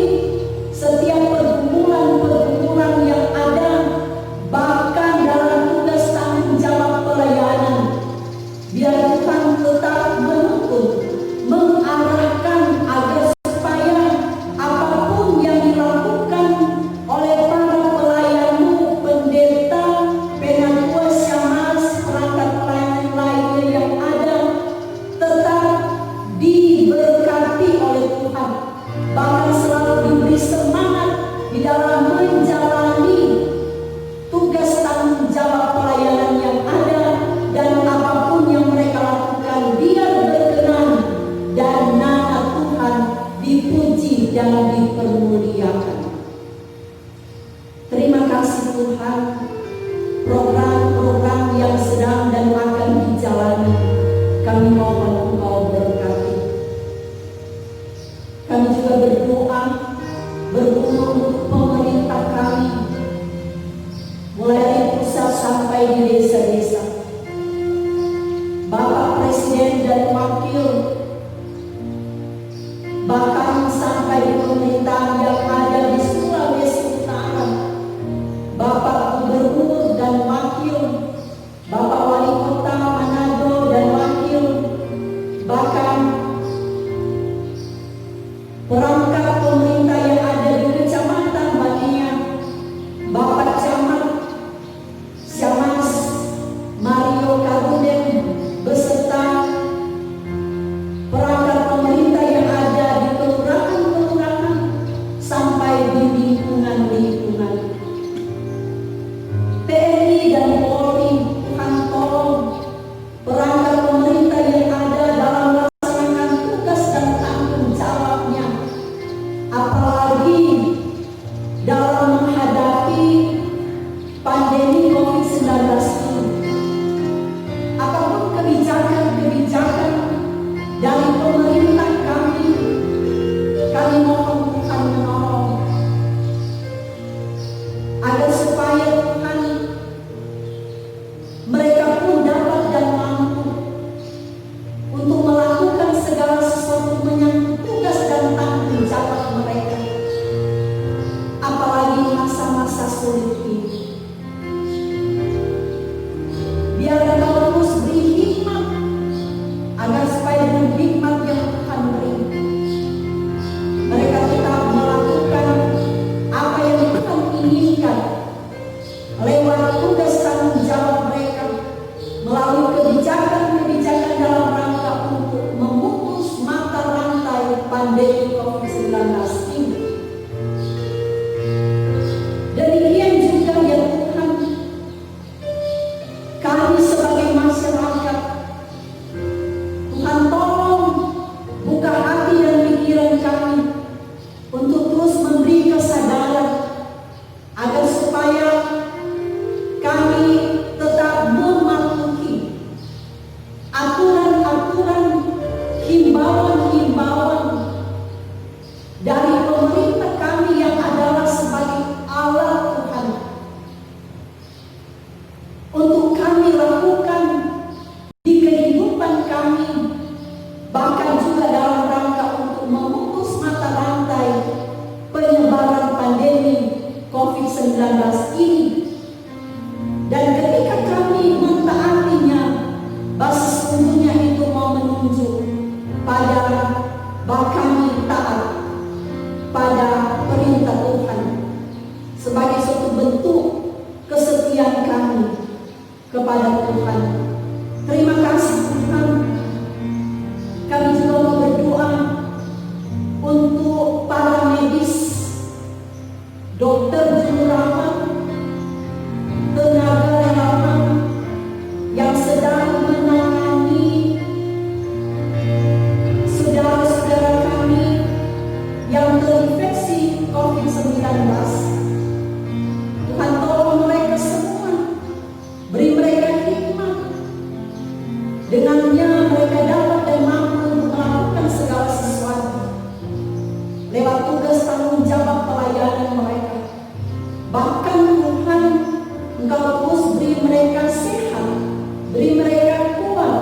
setiap pergumulan-pergumulan yang ada, bahkan dalam tugas tanggung jawab pelayanan. Biar Tuhan tetap menuntun, mengarahkan agar supaya apapun yang dilakukan oleh para pelayan-Mu, pendeta, penatua syamas, perangkat pelayanan lainnya yang ada, tetap diberkati oleh Tuhan, bahkan selalu diberi semangat di dalam menjalani tugas tanggung jawab pelayanan yang ada, dan apapun yang mereka lakukan biar berkenan dan nama Tuhan dipuji dan dipermuliakan. Terima kasih Tuhan, program-program yang sedang dan akan dijalani, kami mohon Engkau berkati. Kami juga berdoa, bergumul untuk pemerintah kami, mulai dari pusat sampai di desa-desa. Bapak Presiden dan Wakil, bahkan sampai di pemerintahan yang ada di Sulawesi Utara, Bapak Gubernur dan Wakil, Bapak Wali Kota Manado dan Wakil, bahkan perangkat pemerintah yang ada di Kecamatan Bania, Bapak Camat, Syamas Mario Karuden, beserta perangkat pemerintah yang ada di kelurahan-kelurahan sampai di lingkungan-lingkungan. TNI dan Polri, Tuhan tolong perangkat pemerintah yang ada dalam melaksanakan tugas dan tanggung jawabnya, apalagi dalam menghadapi pandemi COVID-19 ini. Apapun kebijakan-kebijakan dari pemerintah kami mohon Tuhan menolong, agar supaya Tuhan mereka pun dapat dan mampu untuk melakukan segala sesuatu menyangkut tugas dan tanggung jawab mereka, apalagi masa-masa sulit ini. Biar Engkau terus beri hikmat, agar supaya dengan hikmat yang Tuhan beri, mereka tetap melakukan apa yang Tuhan inginkan lewat tugas tanggung jawab mereka, melalui kebijakan-kebijakan dalam rangka untuk memutus mata rantai pandemi COVID-19 ini. Demikian juga yang COVID-19 ini. Dan ketika kami mentaatinya, bahwa sesungguhnya itu mau menunjuk pada bahwa kami taat pada perintah Tuhan sebagai suatu bentuk kesetiaan kami kepada Tuhan. Terima kasih Tuhan. Kami juga mau berdoa untuk para medis, dokter jururawat, tenaga relawan yang sedang menangani saudara-saudara kami yang terinfeksi COVID-19. Tuhan tolong mereka semua, beri mereka hikmat, dengannya mereka dapat dan mampu untuk melakukan segala sesuatu lewat tugas tanggung jawab pelayanan mereka. Bahkan Tuhan, Engkau terus beri mereka sehat, beri mereka kuat,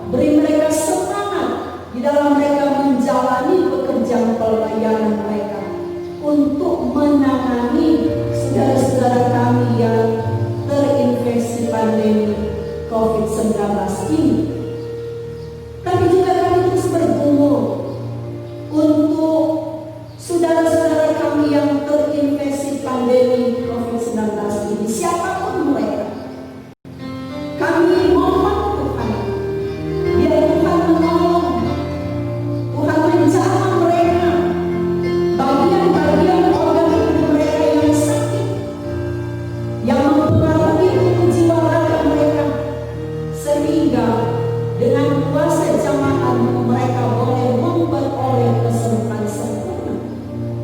beri mereka semangat di dalam mereka menjalani pekerjaan pelayanan mereka untuk menangani saudara-saudara kami yang terinfeksi pandemi COVID-19 ini. Tapi juga kami terus bergumul untuk saudara-saudara kami yang terinfeksi pandemi COVID-19 ini, siapapun mereka. Kami mohon Tuhan, biar Tuhan menolong, Tuhan menjamah mereka, bagian-bagian organ tubuh mereka yang sakit, yang mempengaruhi tubuh jiwa raga mereka, sehingga dengan kuasa jamaah mereka boleh memperoleh kesembuhan sempurna.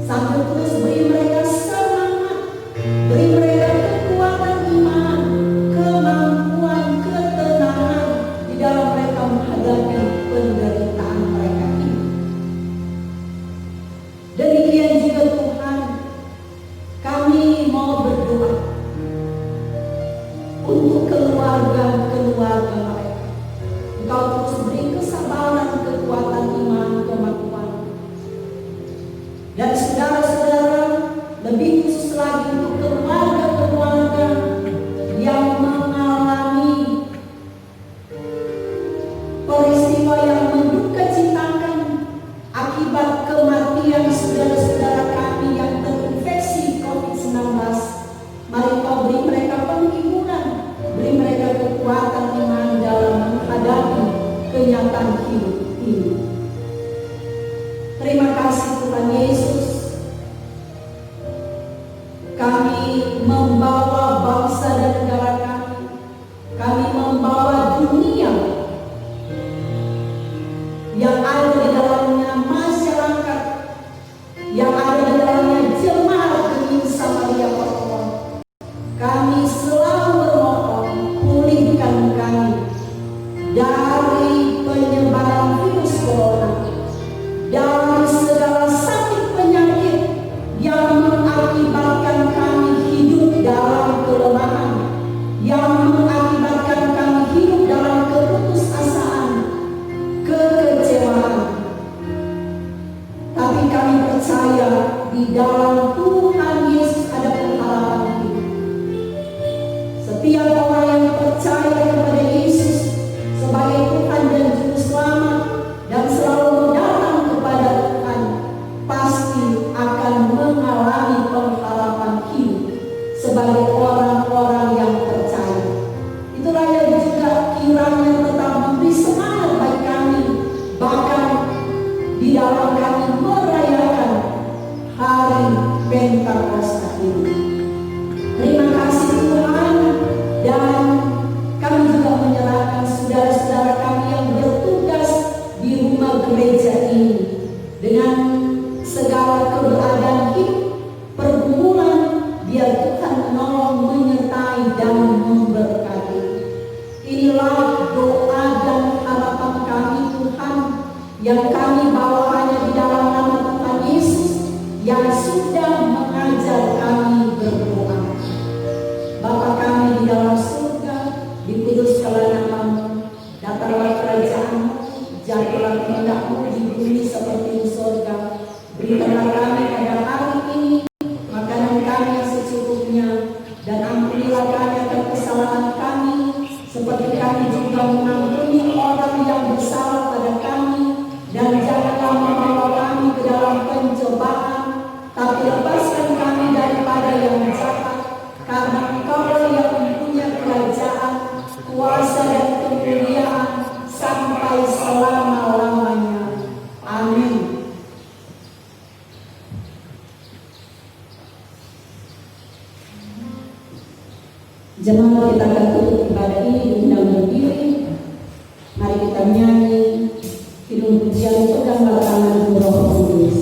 Sambil terus beri mereka semangat, beri mereka kekuatan iman, kemampuan, ketenangan di dalam mereka menghadapi penderitaan mereka ini. Demikian juga Tuhan, kami mau berdoa untuk keluarga-keluarga mereka. Engkau terus beri kesabaran, kekuatan iman, kemampuan. Dan saudara-saudara, lebih khusus lagi untuk keluarga-keluarga yang mengalami peristiwa yang mendukacitakan akibat kematian saudara-saudara kami yang terinfeksi COVID-19. Mari Kau beri mereka penghiburan, beri mereka kekuatan iman dalam menghadapi kenyataan hidup ini. Terima kasih Tuhan Yesus. Kami membawa bangsa dan negara kami membawa dunia yang ada di dalamnya masyarakat, yang ada di dalamnya jemaat Gereja Samaria Pertolongan. Kami selalu bermohon, pulihkan kami dari penyebaran virus corona, dari segala sakit penyakit yang mengakibatkan kami hidup dalam kelemahan, yang mengakibatkan kami hidup dalam keputusasaan, kekecewaan. Tapi kami percaya di dalam Tuhan Yesus ada pengharapan hidup. Setiap orang yang percaya kepada Yesus sebagai Tuhan dan Juru Selamat dan selalu datang kepada Tuhan, pasti akan mengalami pengharapan hidup sebagai orang-orang yang percaya. Itulah yang juga kiranya tetap memberi semangat bagi kami, bahkan di dalam kami merayakan hari Pentakosta ini. Terima kasih Tuhan, dan kami juga menyerahkan saudara-saudara kami yang bertugas di rumah gereja ini dengan segala keberadaan hidup, pergumulan, biar Tuhan menolong, menyertai dan memberkati. Inilah doa dan harapan kami Tuhan, yang kami bawa hanya di dalam nama Tuhan Yesus yang sudah mengajar kami berdoa. Bapa kami di dalam surga, dikuduskanlah namamu, datanglah kerajaan-Mu, jadilah kehendak-Mu di bumi seperti di surga. Berikanlah kami pada hari ini makanan kami yang secukupnya, dan mengampuni orang yang bersalah pada kami, dan janganlah membawa kami ke dalam pencobaan, tapi lepaskan kami daripada yang jahat, karena Engkau yang mempunyai kerajaan, kuasa dan kemuliaan sampai selama-lamanya. Amin. Jemaat, kita akan tutup ibadah ini dengan berdiri. Mari kita menyanyi hidung pujian Peganglah Tanganku Roh Kudus.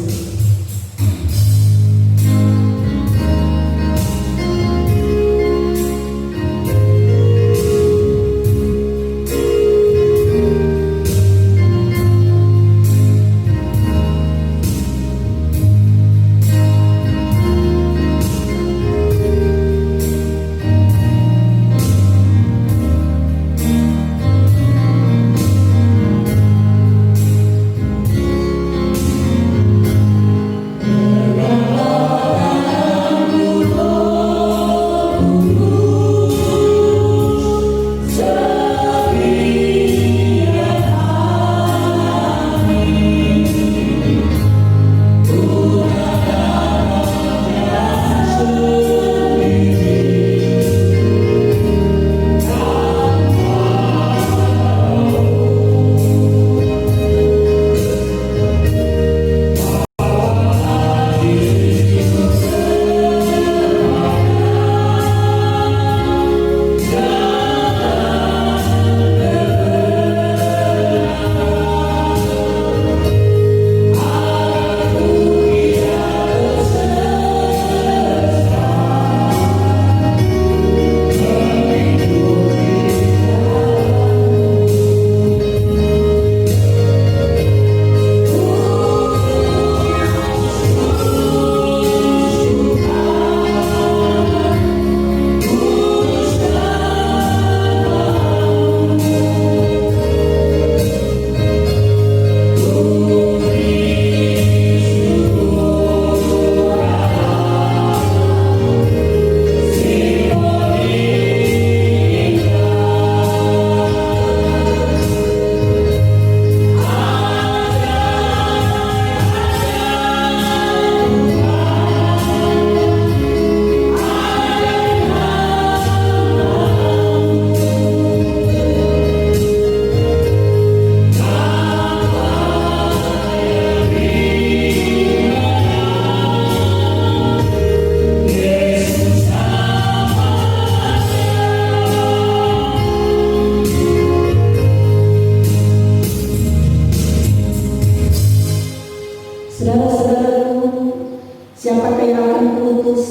Siapakah yang akan kuutus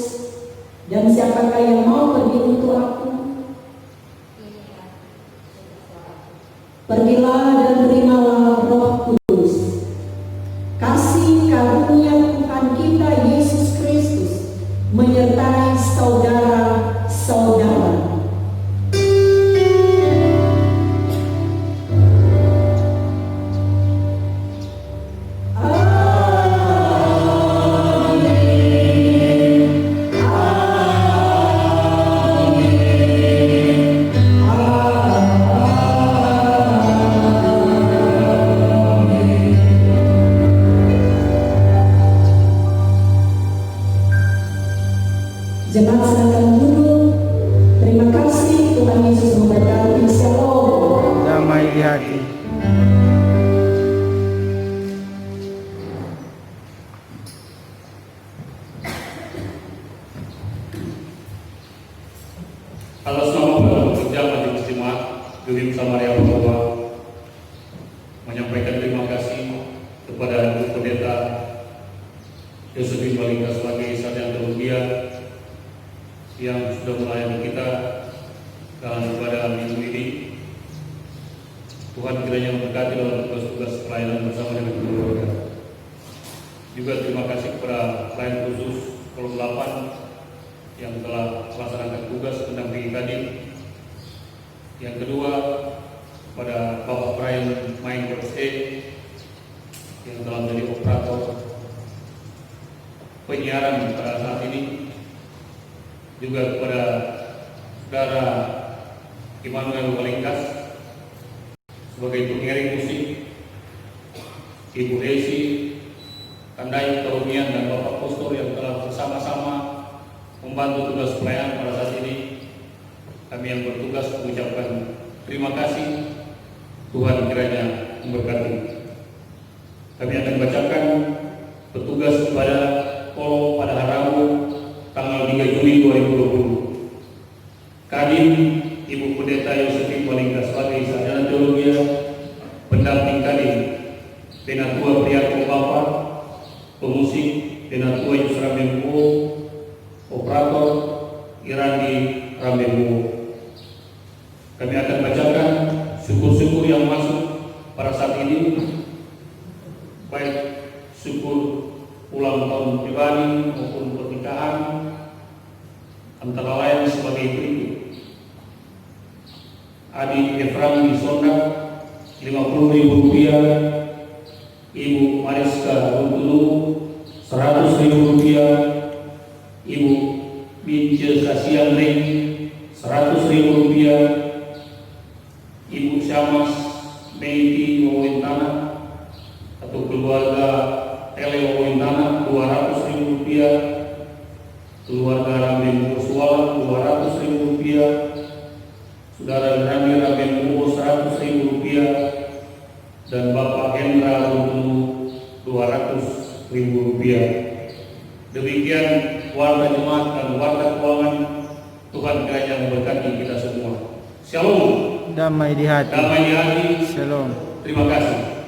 dan siapakah yang mau pergi untuk aku? Pergilah dan terimalah Roh Kudus. Kasih karunia Tuhan kita Yesus Kristus menyertai saudara-saudara. Jemaat silakan duduk. Terima kasih, Tuhan Yesus memberkati. Shalom. Damai di hati. Atas nama pekerja Majelis Jemaat Juhim Samaria Papua menyampaikan terima kasih kepada Ibu Pendeta Yosefin Balingka sebagai sarjana teologi yang sudah melayani kita dalam ibadah minggu ini. Tuhan kiranya memberkati dalam tugas-tugas pelayanan bersama dengan keluarga. Juga terima kasih kepada pelayan khusus Kolom 8 yang telah melaksanakan tugas mendampingi Kadin. Yang kedua, kepada Bapak Brian Main E yang telah menjadi operator penyiaran pada saat ini. Juga kepada Saudara Immanuel Balingkas sebagai pengiring musik, Ibu Esi, Kandai Karumian dan Bapak Pastor yang telah bersama-sama membantu tugas pelayanan pada saat ini. Kami yang bertugas mengucapkan terima kasih. Tuhan kiranya memberkati. Kami akan bacakan petugas kepada Polo pada hari Rabu tanggal 3 Juli 2020. Kadin Ibu Pendeta Yosefin Walingga sebagai sarjana teologi, pendamping Kadin Penatua Priyato Bapak, pemusik Penatua Yusra Membo, operator Irandi Ramembo. Kami akan bacakan syukur-syukur yang masuk pada saat ini, baik syukur ulang tahun pribadi maupun pernikahan, antara lain sebagai berikut. Adi Efram di Sonda Rp50.000, Ibu Mariska Runtulu Rp100.000, Ibu Bince Kasian Ring Rp100.000, Ibu Syamas Meiti Wawintana atau keluarga Ele Wawintana Rp200.000, keluarga Ramen Kuswala Rp200.000, Saudara Rami Ramen Rp100.000, dan Bapak Hendra Runtulu Rp200.000. Demikian warga jemaat dan warga keuangan. Tuhan kiranya memberkati kita semua. Shalom. Damai di hati. Damai di hati. Shalom. Terima kasih.